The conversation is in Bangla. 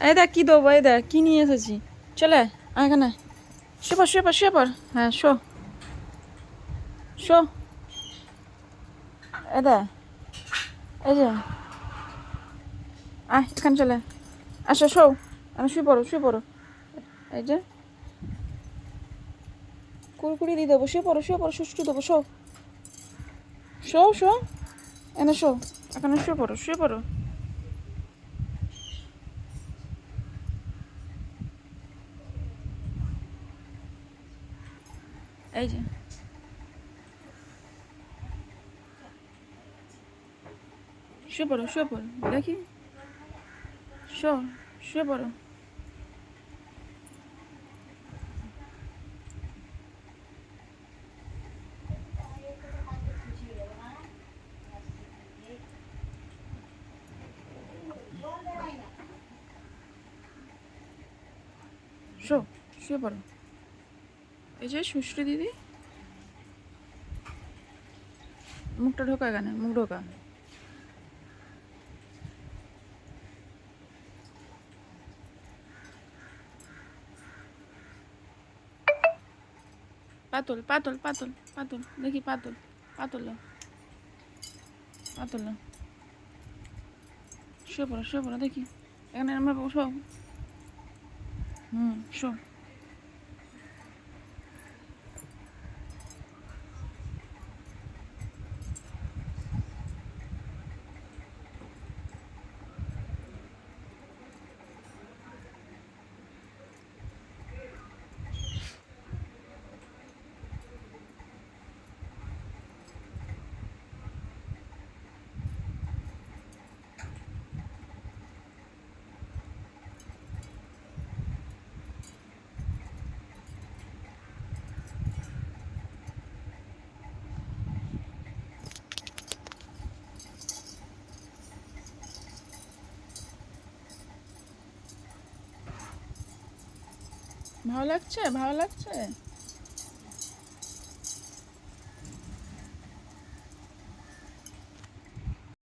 এই দেখ কি দেবো, এই দেখ কি নিয়ে এসেছি। চলে এখানে শুয়ে পর শুয়ে পর। হ্যাঁ শো শো। এই দেখ, এই যে এখানে চলে আসো, শো। আমি শুয়ে পড়ো শুয়ে পড়ো। এই যে কুড়কুড়ি দিয়ে দেবো, শুয়ে পড়ো সুষ্ঠু দেবো। শো শো শো, এনে শো। এখানে শুয়ে পড়ো শুয়ে পড়ো। এই যে শুয়ে পড়ো দেখি। শো, শুয়ে পড়ো। শো, শুয়ে পড়ো। এই যে সুশ্রী দিদি, মুখটা ঢোকা, এখানে মুখ ঢোকা। পাতল পাতল পাতল পাতল দেখি, পাতল পাতল পাতল। শুয়ে পড়ো দেখি। এখানে আমরা শো। শো। ভালো লাগছে ভালো লাগছে।